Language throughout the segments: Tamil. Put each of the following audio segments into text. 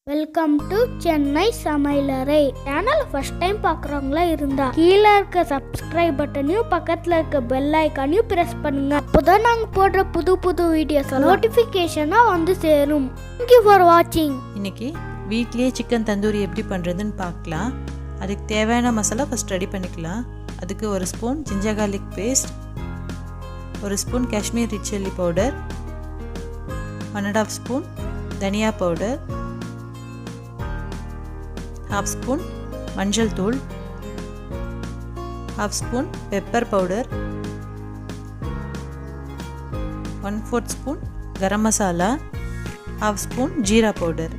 வெல்கம் டு சென்னை சமையலறை சேனல் ஃபர்ஸ்ட் டைம் பார்க்குறவங்களா இருந்தா கீழே இருக்க சப்ஸ்கிரைப் பட்டனையும் பக்கத்தில் இருக்க பெல் ஐக்கானையும் ப்ரெஸ் பண்ணுங்க. அப்போதான் நாங்கள் போடுற புது புது வீடியோஸ் நோட்டிஃபிகேஷனாக வந்து சேரும். தேங்க்யூ ஃபார் வாட்சிங். இன்னைக்கு வீட்லேயே சிக்கன் தந்தூரி எப்படி பண்ணுறதுன்னு பார்க்கலாம். அதுக்கு தேவையான மசாலா ஃபஸ்ட் ரெடி பண்ணிக்கலாம். அதுக்கு ஒரு ஸ்பூன் ஜிஞ்சர் கார்லிக் பேஸ்ட், ஒரு spoon Kashmir red chilli powder, 1.5 spoon தனியா பவுடர், 1/2 ஸ்பூன் மஞ்சள் தூள், 1/2 spoon pepper powder, 1/4 spoon garam masala, 1/2 spoon jeera powder.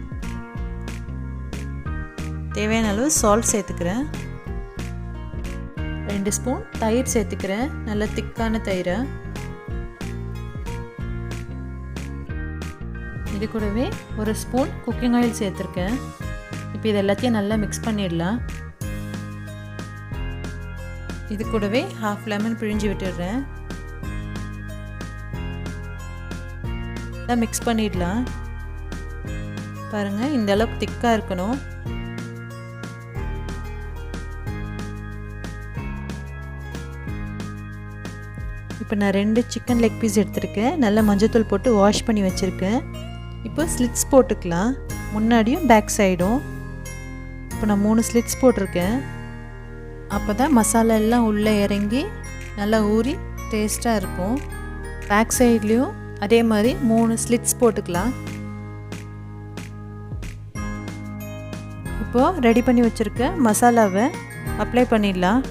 தேவையான அளவு சால்ட் சேர்த்துக்கிறேன். 2 ஸ்பூன் தயிர் சேர்த்துக்கிறேன், நல்ல திக்கான தயிரை. இது கூடவே ஒரு ஸ்பூன் குக்கிங் ஆயில் சேர்த்துருக்கேன். இப்போ இது எல்லாத்தையும் நல்லா மிக்ஸ் பண்ணிடலாம். இது கூடவே 1/2 லெமன் பிழிஞ்சு விட்டுடுறேன். நல்லா மிக்ஸ் பண்ணிடலாம். பாருங்கள், இந்த அளவுக்கு திக்காக இருக்கணும். இப்போ நான் 2 சிக்கன் லெக் பீஸ் எடுத்துருக்கேன். நல்லா மஞ்சத்தூள் போட்டு வாஷ் பண்ணி வச்சுருக்கேன். இப்போ ஸ்லிட்ஸ் போட்டுக்கலாம், முன்னாடியும் பேக் சைடும். இப்போ நான் 3 ஸ்லிட்ஸ் போட்டிருக்கேன். அப்போ தான் மசாலா எல்லாம் உள்ளே இறங்கி நல்லா ஊறி டேஸ்ட்டாக இருக்கும். பேக் சைட்லேயும் அதே மாதிரி 3 ஸ்லிட்ஸ் போட்டுக்கலாம். இப்போது ரெடி பண்ணி வச்சுருக்க மசாலாவை அப்ளை பண்ணிடலாம்.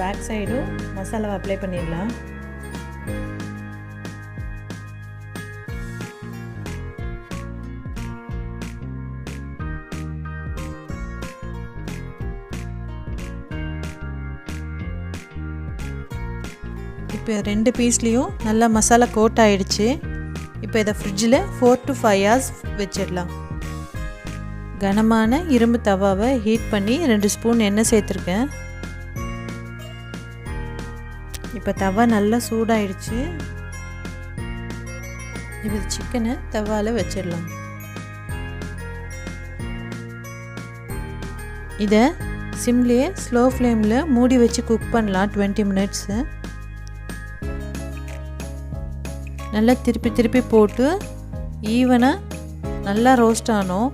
பேக் சைடும் மசாலாவை அப்ளை பண்ணிடலாம். இப்போ 2 பீஸ்லேயும் நல்லா மசாலா கோட் ஆகிடுச்சு. இப்போ இதை ஃப்ரிட்ஜில் 4 to 5 hours வச்சிடலாம். கனமான இரும்பு தவாவை ஹீட் பண்ணி 2 ஸ்பூன் எண்ணெய் சேர்த்துருக்கேன். இப்போ தவா நல்லா சூடாயிடுச்சு. இப்போ சிக்கனை தவாவில் வச்சிடலாம். இதை சிம்லேயே ஸ்லோ ஃப்ளேமில் மூடி வச்சு குக் பண்ணலாம் 20 minutes. நல்லா திருப்பி திருப்பி போட்டு ஈவனாக நல்லா ரோஸ்ட் ஆகணும்.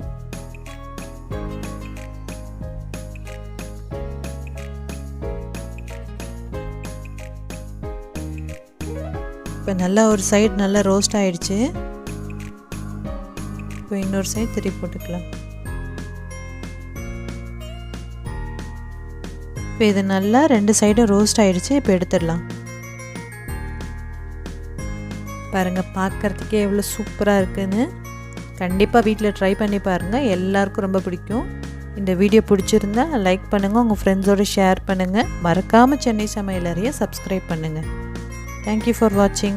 இப்போ நல்லா ஒரு சைடு நல்லா ரோஸ்ட் ஆகிடுச்சு. இப்போ இன்னொரு சைடு திருப்பி போட்டுக்கலாம். இப்போ இது நல்லா 2 சைடும் ரோஸ்ட் ஆகிடுச்சு. இப்போ எடுத்துடலாம். பாருங்கள், பார்க்குறதுக்கே எவ்வளோ சூப்பராக இருக்குதுன்னு. கண்டிப்பாக வீட்டில் ட்ரை பண்ணி பாருங்கள், எல்லாருக்கும் ரொம்ப பிடிக்கும். இந்த வீடியோ பிடிச்சிருந்தா லைக் பண்ணுங்கள், உங்கள் ஃப்ரெண்ட்ஸோடு ஷேர் பண்ணுங்கள். மறக்காமல் சென்னை சமையலறையை சப்ஸ்கிரைப் பண்ணுங்கள். Thank you for watching.